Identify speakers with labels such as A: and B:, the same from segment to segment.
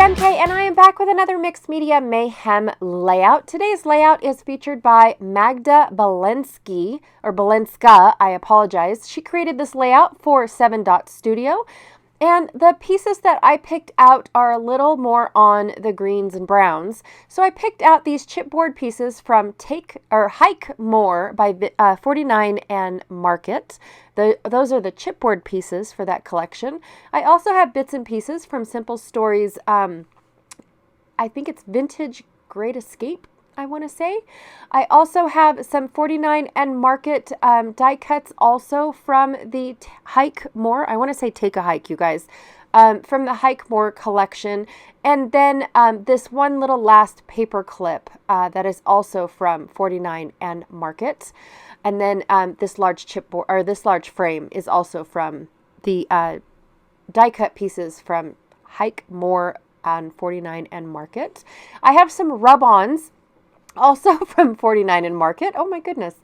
A: MK, and I am back with another Mixed Media Mayhem layout. Today's layout is featured by Magda Balenska, I apologize. She created this layout for 7 Dot Studio, and the pieces that I picked out are a little more on the greens and browns. So I picked out these chipboard pieces from Hike More by 49 and Market. Those are the chipboard pieces for that collection. I also have bits and pieces from Simple Stories. I think it's Vintage Great Escape, I want to say. I also have some 49 and Market die cuts also from the Hike More. I want to say Take a Hike, you guys. From the Hike More collection. And then this one little last paper clip that is also from 49 and Market. And then this large chipboard, or this large frame, is also from the die cut pieces from Hike More on 49 and Market. I have some rub-ons also from 49 and Market. Oh my goodness.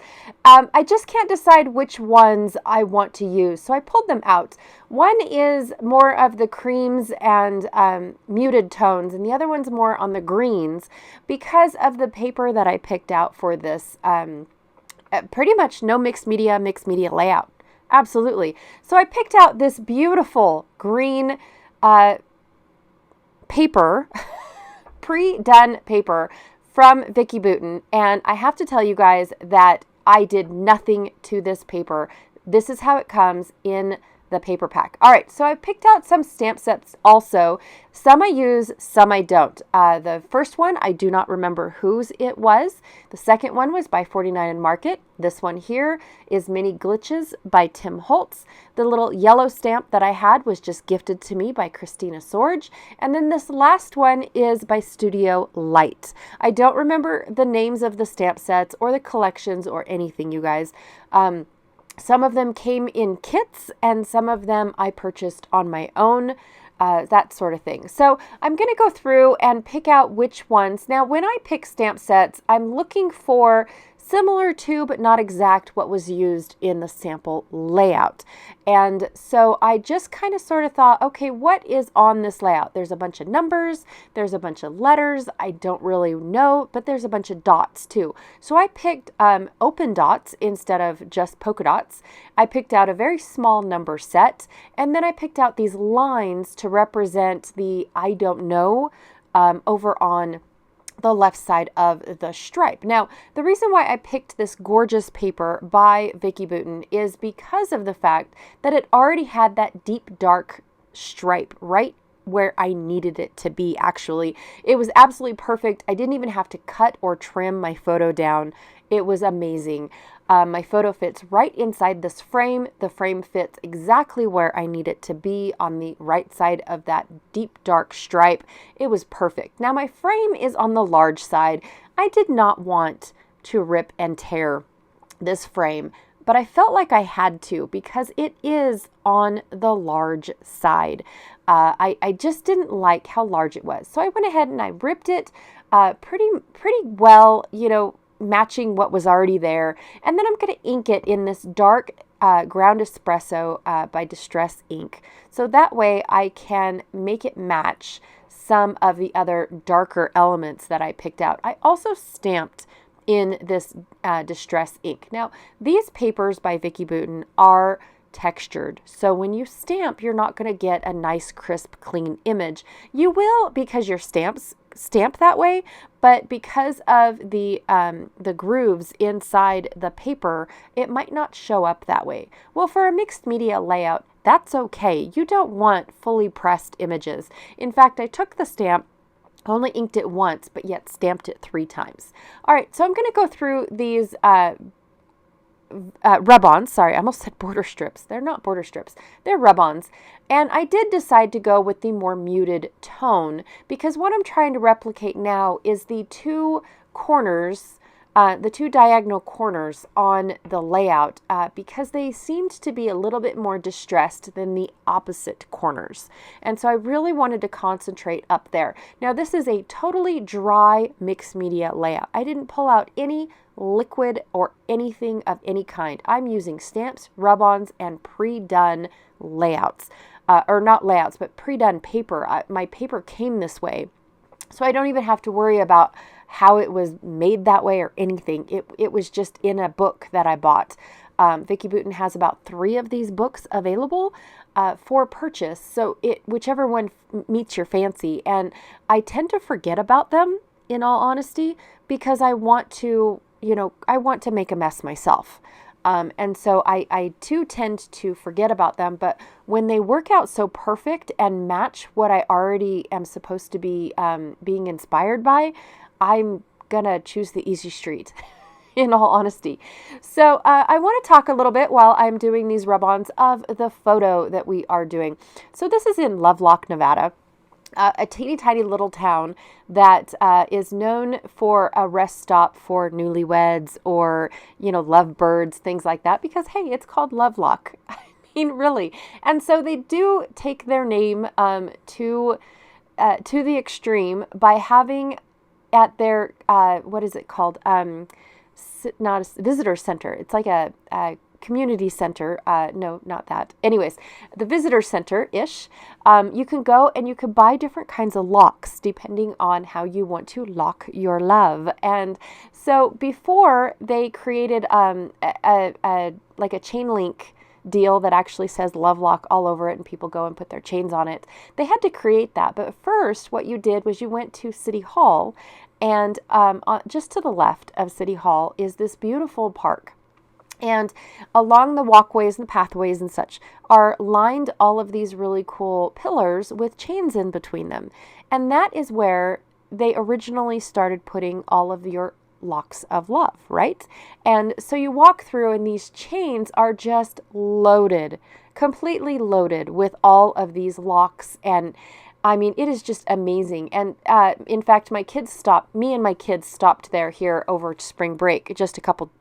A: I just can't decide which ones I want to use, so I pulled them out. One is more of the creams and muted tones, and the other one's more on the greens because of the paper that I picked out for this. Pretty much no mixed media layout. Absolutely. So I picked out this beautiful green paper, pre-done paper from Vicki Boutin, and I have to tell you guys that I did nothing to this paper. This is how it comes in the paper pack. All right, so I picked out some stamp sets also. Some I use, some I don't. The first one, I do not remember whose it was. The second one was by 49 and Market. This one here is Mini Glitches by Tim Holtz. The little yellow stamp that I had was just gifted to me by Christina Sorge. And then this last one is by Studio Light. I don't remember the names of the stamp sets or the collections or anything, you guys. Some of them came in kits, and some of them I purchased on my own, that sort of thing. So I'm going to go through and pick out which ones. Now, when I pick stamp sets, I'm looking for similar to, but not exact, what was used in the sample layout. And so I just kind of sort of thought, okay, what is on this layout? There's a bunch of numbers, there's a bunch of letters, I don't really know, but there's a bunch of dots too. So I picked open dots instead of just polka dots. I picked out a very small number set, and then I picked out these lines to represent the I don't know over on the left side of the stripe. Now, the reason why I picked this gorgeous paper by Vicki Boutin is because of the fact that it already had that deep dark stripe right where I needed it to be, actually. It was absolutely perfect. I didn't even have to cut or trim my photo down. It was amazing. My photo fits right inside this frame. The frame fits exactly where I need it to be on the right side of that deep dark stripe. It was perfect. Now my frame is on the large side. I did not want to rip and tear this frame, but I felt like I had to because it is on the large side. I just didn't like how large it was. So I went ahead and I ripped it pretty well, you know, matching what was already there. And then I'm going to ink it in this dark ground espresso by Distress Ink. So that way I can make it match some of the other darker elements that I picked out. I also stamped in this Distress Ink. Now, these papers by Vicki Boutin are textured. So when you stamp, you're not going to get a nice, crisp, clean image. You will because your stamps stamp that way, but because of the grooves inside the paper, it might not show up that way. Well, for a mixed media layout, that's okay. You don't want fully pressed images. In fact, I took the stamp, only inked it once, but yet stamped it 3 times. All right, so I'm going to go through these rub-ons. Sorry, I almost said border strips. They're not border strips. They're rub-ons. And I did decide to go with the more muted tone because what I'm trying to replicate now is the 2 corners, the 2 diagonal corners on the layout because they seemed to be a little bit more distressed than the opposite corners. And so I really wanted to concentrate up there. Now this is a totally dry mixed media layout. I didn't pull out any liquid or anything of any kind. I'm using stamps, rub-ons, and pre-done layouts. or not layouts, but pre-done paper. My paper came this way. So I don't even have to worry about how it was made that way or anything. It was just in a book that I bought. Vicki Boutin has about 3 of these books available for purchase. So whichever one meets your fancy. And I tend to forget about them, in all honesty, because I want to make a mess myself. And so I too tend to forget about them, but when they work out so perfect and match what I already am supposed to be being inspired by, I'm gonna choose the easy street, in all honesty. So I want to talk a little bit while I'm doing these rub-ons of the photo that we are doing. So this is in Lovelock, Nevada. A teeny tiny little town that is known for a rest stop for newlyweds or, lovebirds, things like that, because, hey, it's called Lovelock. I mean, really. And so they do take their name to the extreme by having at their, what is it called? Not a visitor center. It's like a community center. No, not that. Anyways, the visitor center-ish. You can go and you can buy different kinds of locks depending on how you want to lock your love. And so before they created like a chain link deal that actually says Lovelock all over it and people go and put their chains on it, they had to create that. But first, what you did was you went to City Hall, and just to the left of City Hall is this beautiful park. And along the walkways and the pathways and such are lined all of these really cool pillars with chains in between them. And that is where they originally started putting all of your locks of love, right? And so you walk through and these chains are just loaded, completely loaded with all of these locks. And I mean, it is just amazing. And in fact, me and my kids stopped here over spring break just a couple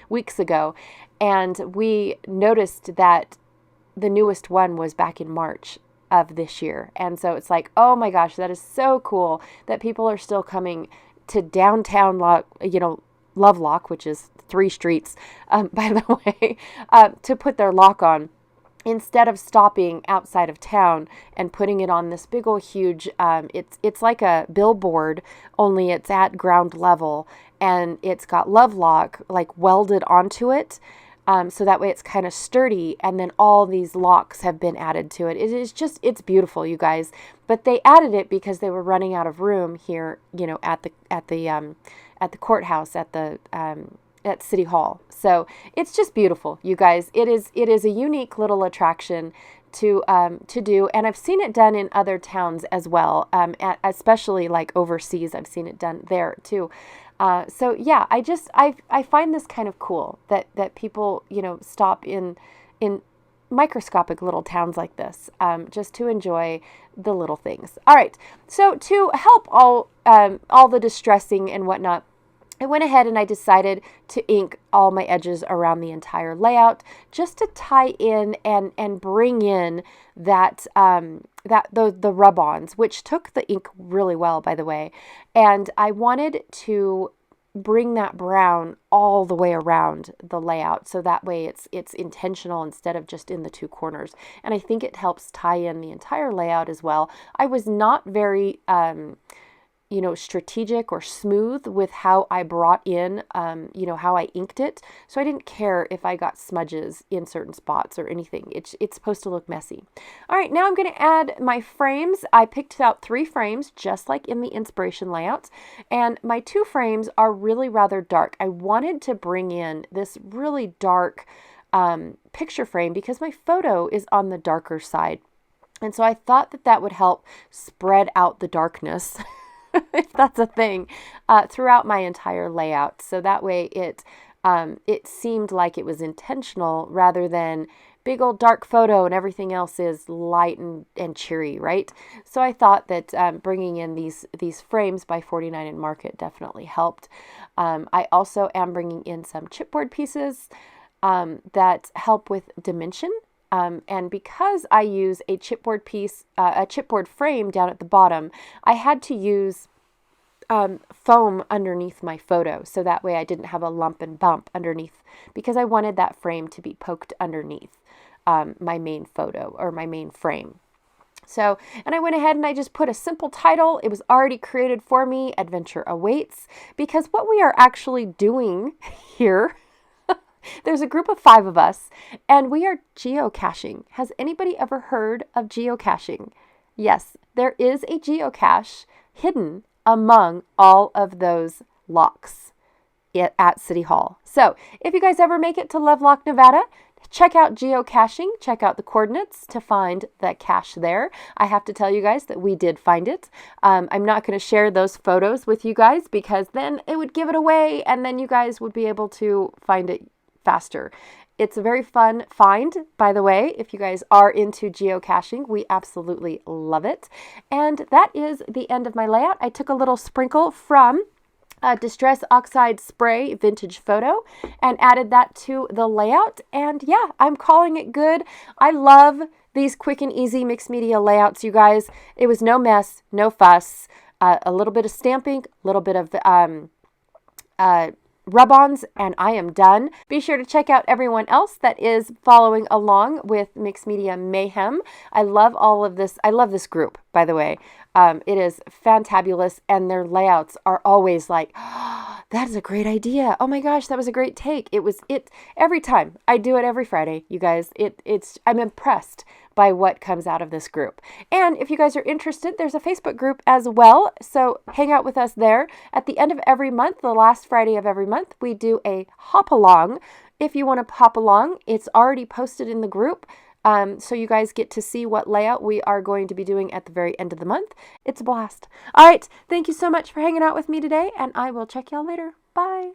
A: weeks ago. And we noticed that the newest one was back in March of this year. And so it's like, oh my gosh, that is so cool that people are still coming to downtown, Lovelock, which is 3 streets, by the way, to put their lock on, instead of stopping outside of town and putting it on this big old huge, it's like a billboard, only it's at ground level, and it's got Lovelock like welded onto it. So that way it's kind of sturdy, and then all these locks have been added to it. It's beautiful, you guys. But they added it because they were running out of room here, at the courthouse, at City Hall. So it's just beautiful, you guys. It is a unique little attraction to do, and I've seen it done in other towns as well, especially like overseas. I've seen it done there too. So yeah, I find this kind of cool that people, stop in microscopic little towns like this, just to enjoy the little things. All right. So to help all the distressing and whatnot, I went ahead and I decided to ink all my edges around the entire layout, just to tie in and bring in the rub-ons, which took the ink really well, by the way. And I wanted to bring that brown all the way around the layout, so that way it's intentional instead of just in the 2 corners. And I think it helps tie in the entire layout as well. I was not very strategic or smooth with how I brought in, how I inked it. So I didn't care if I got smudges in certain spots or anything. It's supposed to look messy. All right, now I'm going to add my frames. I picked out 3 frames, just like in the inspiration layouts. And my 2 frames are really rather dark. I wanted to bring in this really dark picture frame because my photo is on the darker side. And so I thought that would help spread out the darkness if that's a thing, throughout my entire layout. So that way it seemed like it was intentional rather than big old dark photo and everything else is light and cheery, right? So I thought that bringing in these frames by 49 and Market definitely helped. I also am bringing in some chipboard pieces that help with dimension. And because I use a chipboard frame down at the bottom, I had to use foam underneath my photo. So that way I didn't have a lump and bump underneath, because I wanted that frame to be poked underneath. my main photo or my main frame. So, and I went ahead and I just put a simple title. It was already created for me, Adventure Awaits, because what we are actually doing here, there's a group of 5 of us, and we are geocaching. Has anybody ever heard of geocaching? Yes, there is a geocache hidden among all of those locks at City Hall. So, if you guys ever make it to Lovelock, Nevada, check out geocaching, check out the coordinates to find the cache there. I have to tell you guys that we did find it. I'm not going to share those photos with you guys because then it would give it away and then you guys would be able to find it faster. It's a very fun find, by the way, if you guys are into geocaching. We absolutely love it. And that is the end of my layout. I took a little sprinkle from Distress Oxide Spray Vintage Photo and added that to the layout. And yeah, I'm calling it good. I love these quick and easy mixed media layouts, you guys. It was no mess, no fuss, a little bit of stamping, a little bit of rub-ons, and I am done. Be sure to check out everyone else that is following along with Mixed Media Mayhem. I love all of this. I love this group, by the way. It is fantabulous, and their layouts are always like, oh, that is a great idea. Oh my gosh, that was a great take. It every time. I do it every Friday, you guys. I'm impressed by what comes out of this group. And if you guys are interested, there's a Facebook group as well. So hang out with us there. At the end of every month, the last Friday of every month, we do a hop along. If you want to hop along, it's already posted in the group. So you guys get to see what layout we are going to be doing at the very end of the month. It's a blast. All right. Thank you so much for hanging out with me today, and I will check y'all later. Bye.